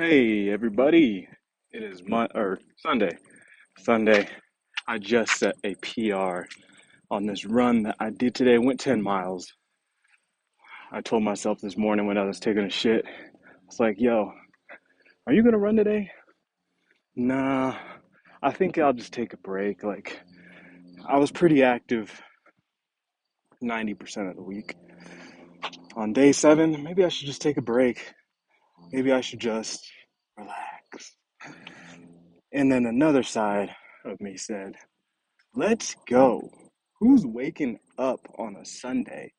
Hey everybody, it is Sunday. Sunday. I just set a PR on this run that I did today. Went 10 miles. I told myself this morning when I was taking a shit, it's like, yo, are you gonna run today? Nah, I think I'll just take a break. Like, I was pretty active 90% of the week. On day 7, maybe I should just take a break. Maybe I should just relax. And then another side of me said, let's go. Who's waking up on a Sunday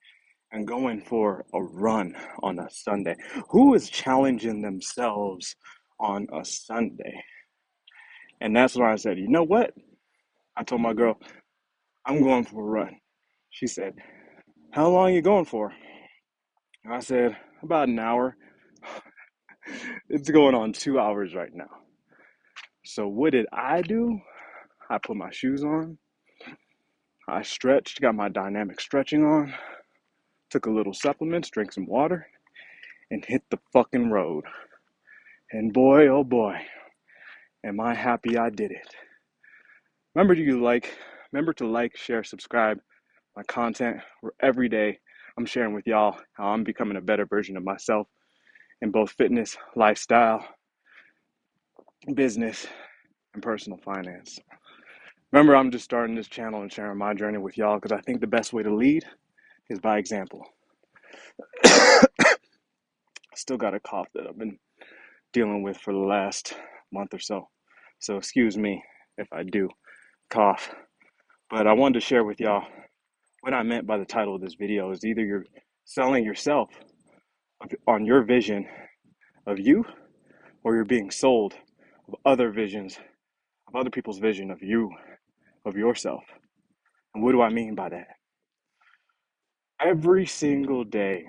and going for a run on a Sunday? Who is challenging themselves on a Sunday? And that's why I said, you know what? I told my girl, I'm going for a run. She said, how long are you going for? I said, about an hour. It's going on 2 hours right now. So what did I do? I put my shoes on. I stretched, got my dynamic stretching on, took a little supplements, drank some water, and hit the fucking road. And boy, oh boy, am I happy I did it. Remember to like, share, subscribe my content, where every day I'm sharing with y'all how I'm becoming a better version of myself in both fitness, lifestyle, business, and personal finance. Remember, I'm just starting this channel and sharing my journey with y'all because I think the best way to lead is by example. Still got a cough that I've been dealing with for the last month or so. So excuse me if I do cough. But I wanted to share with y'all what I meant by the title of this video is either you're selling yourself on your vision of you, or you're being sold of other visions, of other people's vision of you, of yourself. And what do I mean by that? Every single day,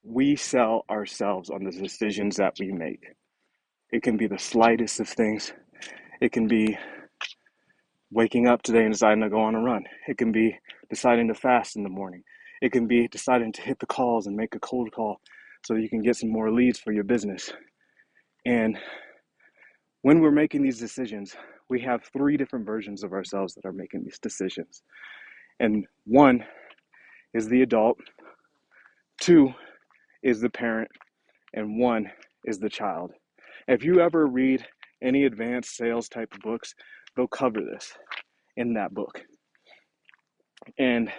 we sell ourselves on the decisions that we make. It can be the slightest of things. It can be waking up today and deciding to go on a run. It can be deciding to fast in the morning. It can be deciding to hit the calls and make a cold call so that you can get some more leads for your business. And when we're making these decisions, we have 3 different versions of ourselves that are making these decisions. And 1 is the adult, 2 is the parent, and 1 is the child. If you ever read any advanced sales type of books, they'll cover this in that book. And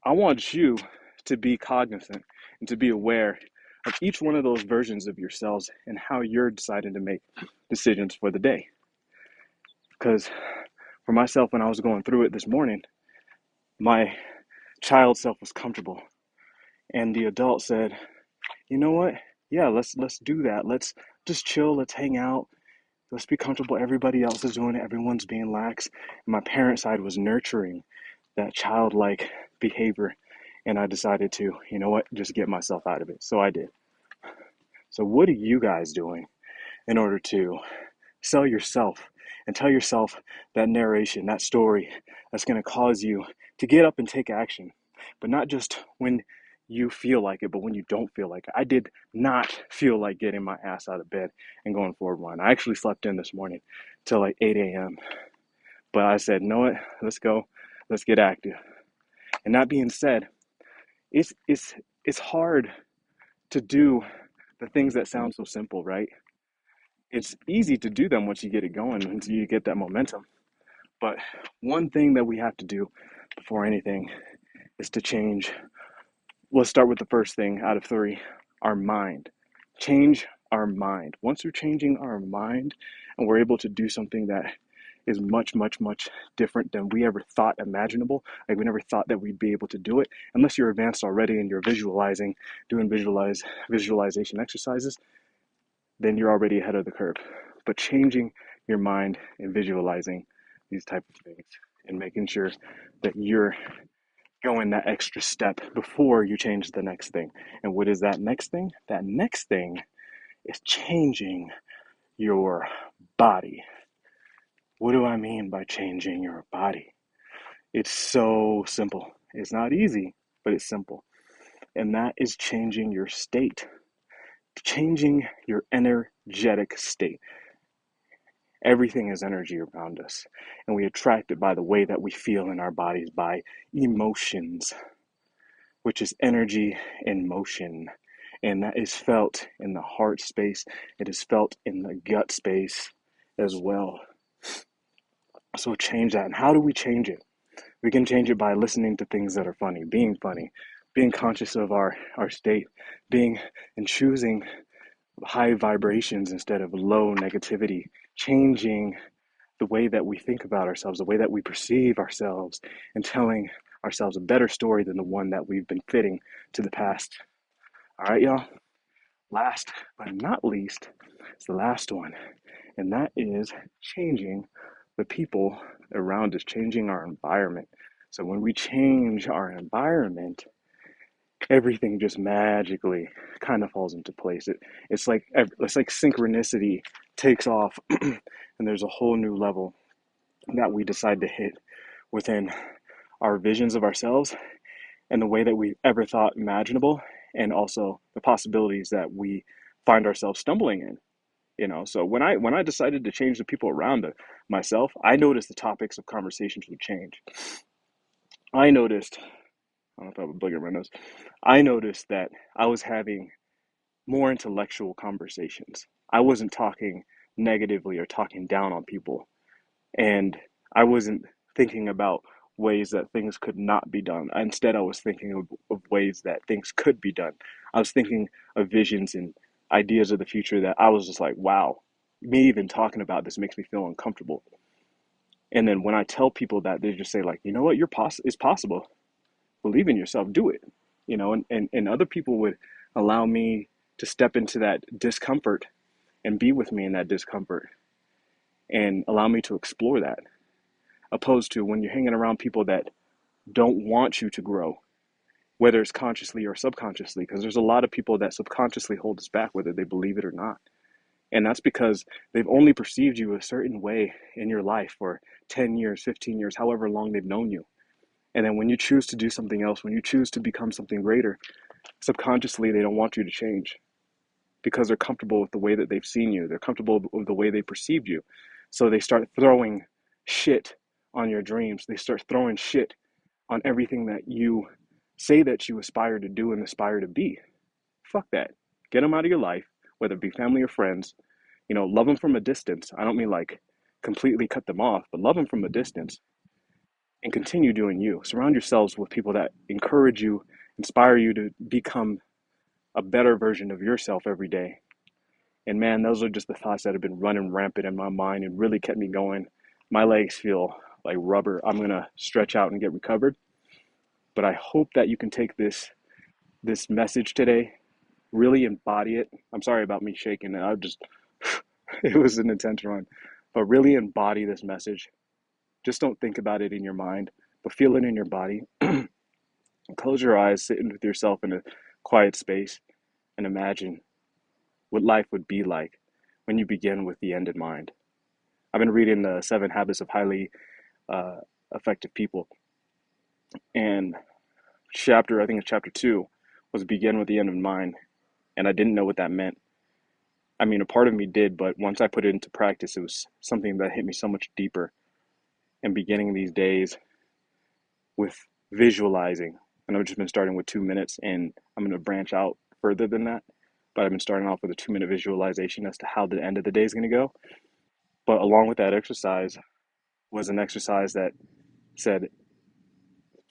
I want you to be cognizant and to be aware of each one of those versions of yourselves and how you're deciding to make decisions for the day. Because for myself, when I was going through it this morning, my child self was comfortable, and the adult said, "You know what? Yeah, let's do that. Let's just chill. Let's hang out. Let's be comfortable. Everybody else is doing it. Everyone's being lax." And my parent side was nurturing that childlike behavior, and I decided to, you know what, just get myself out of it. So I did. So what are you guys doing in order to sell yourself and tell yourself that narration, that story that's going to cause you to get up and take action, but not just when you feel like it, but when you don't feel like it? I did not feel like getting my ass out of bed and going for a run. I actually slept in this morning till like 8 a.m. But I said, you know what, let's go, let's get active. And that being said, it's hard to do the things that sound so simple, right? It's easy to do them once you get it going, until you get that momentum. But one thing that we have to do before anything is to change. Let's start with the first thing out of 3, our mind. Change our mind. Once we're changing our mind and we're able to do something that is much, much, much different than we ever thought imaginable. Like, we never thought that we'd be able to do it. Unless you're advanced already and you're visualizing, doing visualization exercises, then you're already ahead of the curve. But changing your mind and visualizing these type of things and making sure that you're going that extra step before you change the next thing. And what is that next thing? That next thing is changing your body. What do I mean by changing your body? It's so simple. It's not easy, but it's simple. And that is changing your state, changing your energetic state. Everything is energy around us, and we attract it by the way that we feel in our bodies, by emotions, which is energy in motion. And that is felt in the heart space, it is felt in the gut space as well. So change that. And how do we change it? We can change it by listening to things that are funny, being conscious of our state, being and choosing high vibrations instead of low negativity, changing the way that we think about ourselves, the way that we perceive ourselves, and telling ourselves a better story than the one that we've been fitting to the past. All right, y'all. Last but not least, it's the last one, and that is changing the people around us, changing our environment. So when we change our environment, everything just magically kind of falls into place. It's like synchronicity takes off, and there's a whole new level that we decide to hit within our visions of ourselves and the way that we ever thought imaginable, and also the possibilities that we find ourselves stumbling in. So when I decided to change the people around myself, I noticed the topics of conversations would change. I noticed, I don't know if I have a booger in my nose. I noticed that I was having more intellectual conversations. I wasn't talking negatively or talking down on people. And I wasn't thinking about ways that things could not be done. Instead, I was thinking of ways that things could be done. I was thinking of visions and ideas of the future that I was just like, wow, me even talking about this makes me feel uncomfortable. And then when I tell people that, they just say like, you know what, it's possible. Believe in yourself, do it. And other people would allow me to step into that discomfort and be with me in that discomfort and allow me to explore that, opposed to when you're hanging around people that don't want you to grow, whether it's consciously or subconsciously, because there's a lot of people that subconsciously hold us back, whether they believe it or not. And that's because they've only perceived you a certain way in your life for 10 years, 15 years, however long they've known you. And then when you choose to do something else, when you choose to become something greater, subconsciously they don't want you to change because they're comfortable with the way that they've seen you. They're comfortable with the way they perceived you. So they start throwing shit on your dreams. They start throwing shit on everything that you say that you aspire to do and aspire to be. Fuck that. Get them out of your life, whether it be family or friends. Love them from a distance. I don't mean like completely cut them off, but love them from a distance and continue doing you. Surround yourselves with people that encourage you, inspire you to become a better version of yourself every day. And man, those are just the thoughts that have been running rampant in my mind and really kept me going. My legs feel like rubber. I'm going to stretch out and get recovered. But I hope that you can take this message today, really embody it. I'm sorry about me shaking. I just it was an intense run. But really embody this message. Just don't think about it in your mind, but feel it in your body. Close your eyes, sit with yourself in a quiet space, and imagine what life would be like when you begin with the end in mind. I've been reading the 7 Habits of Highly uh, Effective People, and I think it's chapter 2, was begin with the end in mind, and I didn't know what that meant. I mean, a part of me did, but once I put it into practice, it was something that hit me so much deeper. And beginning these days with visualizing, and I've just been starting with 2 minutes, and I'm going to branch out further than that. But I've been starting off with a 2-minute visualization as to how the end of the day is going to go. But along with that exercise was an exercise that said,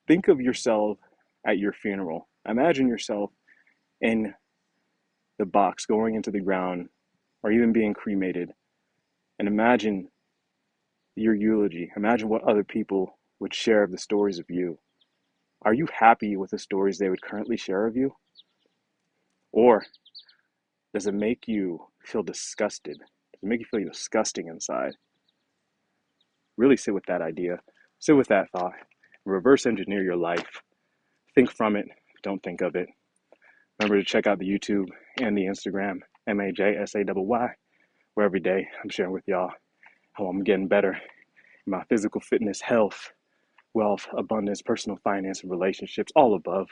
think of yourself at your funeral. Imagine yourself in the box going into the ground or even being cremated. And imagine your eulogy. Imagine what other people would share of the stories of you. Are you happy with the stories they would currently share of you? Or does it make you feel disgusted? Does it make you feel disgusting inside? Really sit with that idea. Sit with that thought. Reverse engineer your life. Think from it. Don't think of it. Remember to check out the YouTube and the Instagram, MAJSAYY, where every day I'm sharing with y'all how I'm getting better in my physical fitness, health, wealth, abundance, personal finance, and relationships, all above.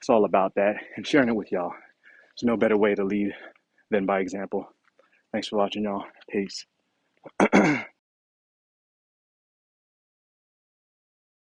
It's all about that and sharing it with y'all. There's no better way to lead then by example. Thanks for watching, y'all. Peace.